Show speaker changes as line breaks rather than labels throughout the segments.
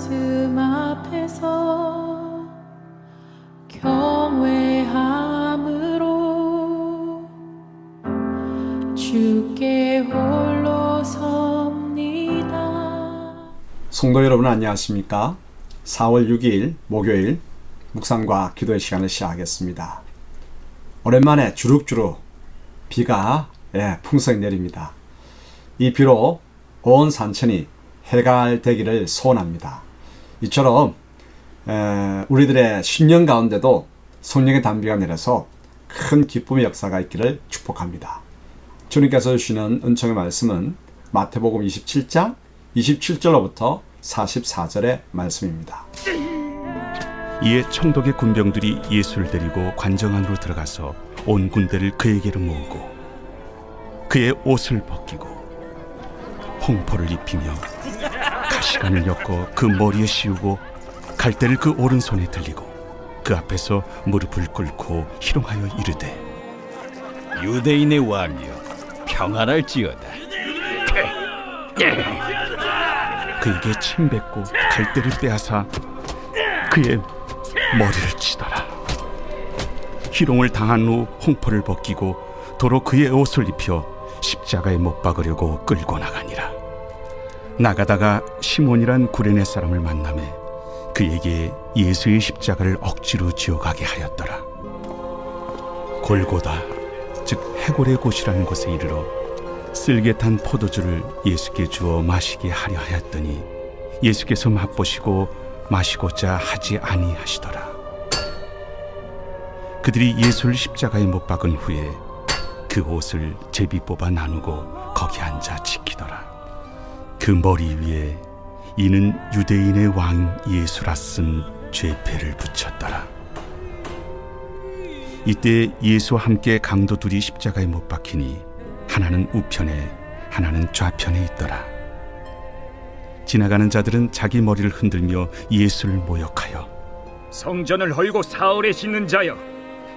말씀 앞에서 경외함으로 주께 홀로 섭니다.
성도 여러분 안녕하십니까? 4월 6일 목요일 묵상과 기도의 시간을 시작하겠습니다. 오랜만에 주룩주룩 비가 풍성히 내립니다. 이 비로 온 산천이 해갈되기를 소원합니다. 이처럼 우리들의 신년 가운데도 성령의 단비가 내려서 큰 기쁨의 역사가 있기를 축복합니다. 주님께서 주시는 은총의 말씀은 마태복음 27장 27절로부터 44절의 말씀입니다.
이에 청독의 군병들이 예수를 데리고 관정 안으로 들어가서 온 군대를 그에게로 모으고 그의 옷을 벗기고 홍포를 입히며 가시관을 엮어 그 머리에 씌우고 갈대를 그 오른손에 들리고 그 앞에서 무릎을 꿇고 희롱하여 이르되
유대인의 왕이여 평안할지어다.
그에게 침 뱉고 갈대를 빼앗아 그의 머리를 치더라. 희롱을 당한 후 홍포를 벗기고 도로 그의 옷을 입혀 십자가에 못 박으려고 끌고 나가니라. 나가다가 시몬이란 구레네 사람을 만나매 그에게 예수의 십자가를 억지로 지어가게 하였더라. 골고다 즉 해골의 곳이라는 곳에 이르러 쓸개 탄 포도주를 예수께 주어 마시게 하려 하였더니 예수께서 맛보시고 마시고자 하지 아니하시더라. 그들이 예수를 십자가에 못 박은 후에 그 옷을 제비 뽑아 나누고 거기 앉아 지키더라. 그 머리 위에 이는 유대인의 왕 예수라 쓴 죄패를 붙였더라. 이때 예수와 함께 강도 둘이 십자가에 못 박히니 하나는 우편에 하나는 좌편에 있더라. 지나가는 자들은 자기 머리를 흔들며 예수를 모욕하여
성전을 헐고 사흘에 씻는 자여,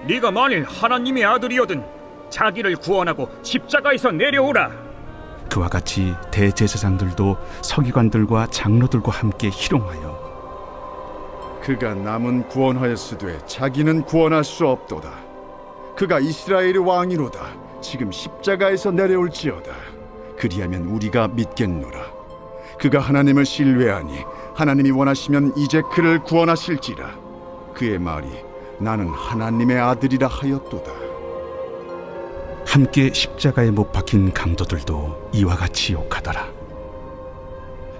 네가 만일 하나님의 아들이거든 자기를 구원하고 십자가에서 내려오라.
그와 같이 대제사장들도 서기관들과 장로들과 함께 희롱하여
그가 남은 구원하였으되 자기는 구원할 수 없도다. 그가 이스라엘의 왕이로다. 지금 십자가에서 내려올지어다. 그리하면 우리가 믿겠노라. 그가 하나님을 신뢰하니 하나님이 원하시면 이제 그를 구원하실지라. 그의 말이 나는 하나님의 아들이라 하였도다.
함께 십자가에 못 박힌 강도들도 이와 같이 욕하더라.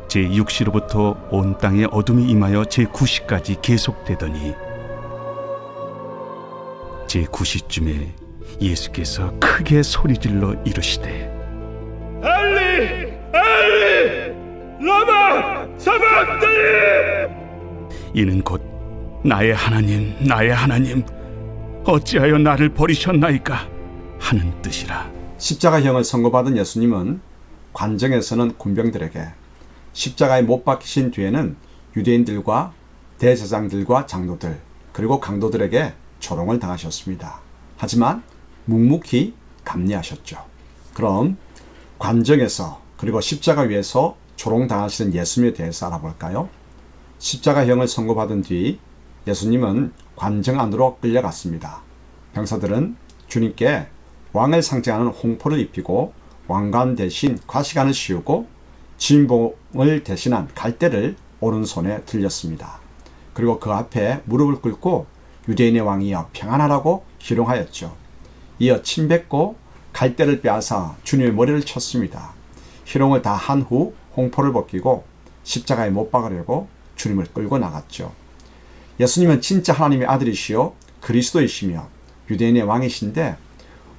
제6시로부터 온 땅에 어둠이 임하여 제9시까지 계속되더니 제9시쯤에 예수께서 크게 소리질러 이르시되
엘리 엘리 라마 사박다니.
이는 곧 나의 하나님 나의 하나님 어찌하여 나를 버리셨나이까 하는 뜻이라.
십자가형을 선고받은 예수님은 관정에서는 군병들에게, 십자가에 못 박히신 뒤에는 유대인들과 대제사장들과 장로들 그리고 강도들에게 조롱을 당하셨습니다. 하지만 묵묵히 감내하셨죠. 그럼 관정에서 그리고 십자가 위에서 조롱당하시는 예수님에 대해서 알아볼까요? 십자가형을 선고받은 뒤 예수님은 관정 안으로 끌려갔습니다. 병사들은 주님께 왕을 상징하는 홍포를 입히고 왕관 대신 과시관을 씌우고 진봉을 대신한 갈대를 오른손에 들렸습니다. 그리고 그 앞에 무릎을 꿇고 유대인의 왕이여 평안하라고 희롱하였죠. 이어 침 뱉고 갈대를 빼앗아 주님의 머리를 쳤습니다. 희롱을 다 한 후 홍포를 벗기고 십자가에 못 박으려고 주님을 끌고 나갔죠. 예수님은 진짜 하나님의 아들이시요 그리스도이시며 유대인의 왕이신데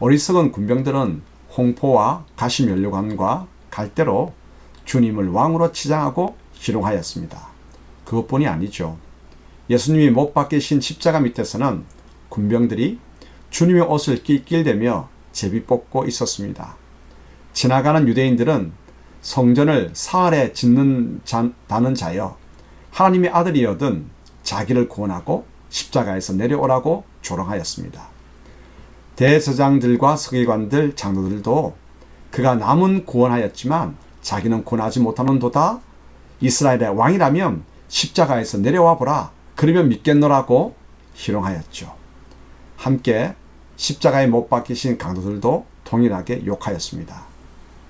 어리석은 군병들은 홍포와 가시면류관과 갈대로 주님을 왕으로 치장하고 희롱하였습니다. 그것뿐이 아니죠. 예수님이 못 박히신 십자가 밑에서는 군병들이 주님의 옷을 낄낄대며 제비 뽑고 있었습니다. 지나가는 유대인들은 성전을 사흘에 짓는다는 자여 하나님의 아들이여든 자기를 구원하고 십자가에서 내려오라고 조롱하였습니다. 대제사장들과 서기관들, 장로들도 그가 남은 구원하였지만 자기는 구원하지 못하는도다. 이스라엘의 왕이라면 십자가에서 내려와 보라. 그러면 믿겠노라고 희롱하였죠. 함께 십자가에 못 박히신 강도들도 동일하게 욕하였습니다.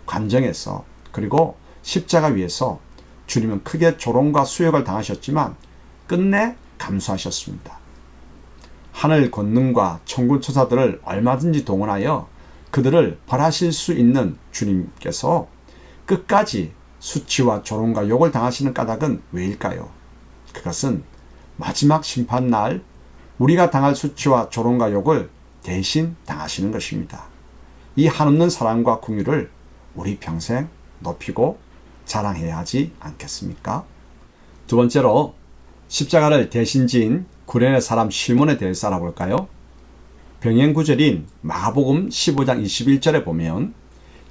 관정에서 그리고 십자가 위에서 주님은 크게 조롱과 수욕을 당하셨지만 끝내 감수하셨습니다. 하늘 권능과 천군 천사들을 얼마든지 동원하여 그들을 벌하실 수 있는 주님께서 끝까지 수치와 조롱과 욕을 당하시는 까닭은 왜일까요? 그것은 마지막 심판날 우리가 당할 수치와 조롱과 욕을 대신 당하시는 것입니다. 이 한없는 사랑과 긍휼을 우리 평생 높이고 자랑해야 하지 않겠습니까? 두 번째로 십자가를 대신 지인 구레네 사람 시몬에 대해서 알아볼까요? 병행 구절인 마가복음 15장 21절에 보면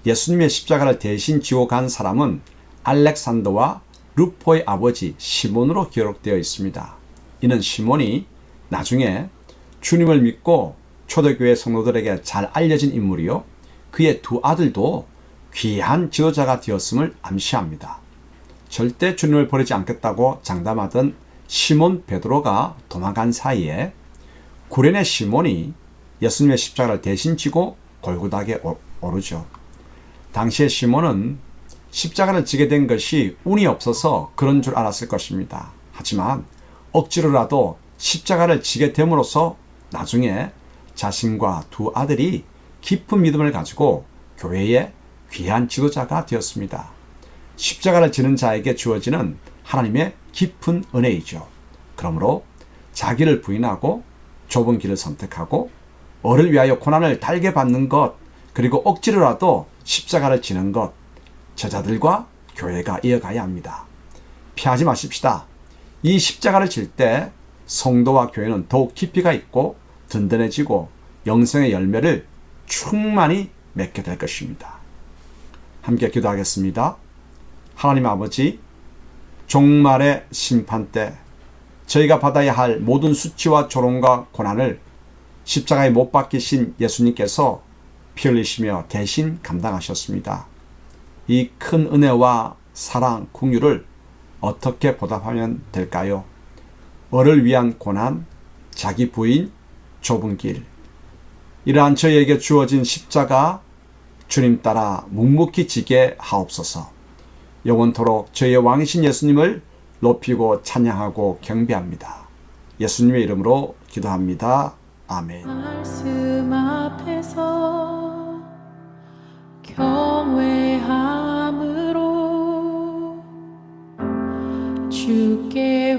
예수님의 십자가를 대신 지고 간 사람은 알렉산더와 루포의 아버지 시몬으로 기록되어 있습니다. 이는 시몬이 나중에 주님을 믿고 초대교회 성도들에게 잘 알려진 인물이요, 그의 두 아들도 귀한 지도자가 되었음을 암시합니다. 절대 주님을 버리지 않겠다고 장담하던 시몬 베드로가 도망간 사이에 구레네 시몬이 예수님의 십자가를 대신 지고 골고다에 오르죠. 당시에 시몬은 십자가를 지게 된 것이 운이 없어서 그런 줄 알았을 것입니다. 하지만 억지로라도 십자가를 지게 됨으로써 나중에 자신과 두 아들이 깊은 믿음을 가지고 교회의 귀한 지도자가 되었습니다. 십자가를 지는 자에게 주어지는 하나님의 깊은 은혜이죠. 그러므로 자기를 부인하고 좁은 길을 선택하고 어를 위하여 고난을 달게 받는 것, 그리고 억지로라도 십자가를 지는 것, 저자들과 교회가 이어가야 합니다. 피하지 마십시다. 이 십자가를 질 때 성도와 교회는 더욱 깊이가 있고 든든해지고 영생의 열매를 충만히 맺게 될 것입니다. 함께 기도하겠습니다. 하나님 아버지, 종말의 심판 때 저희가 받아야 할 모든 수치와 조롱과 고난을 십자가에 못 박히신 예수님께서 피 흘리시며 대신 감당하셨습니다. 이 큰 은혜와 사랑, 긍휼을 어떻게 보답하면 될까요? 어를 위한 고난, 자기 부인, 좁은 길, 이러한 저희에게 주어진 십자가 주님 따라 묵묵히 지게 하옵소서. 영원토록 저희의 왕이신 예수님을 높이고 찬양하고 경배합니다. 예수님의 이름으로 기도합니다. 아멘.
말씀 앞에서 경외함으로 주께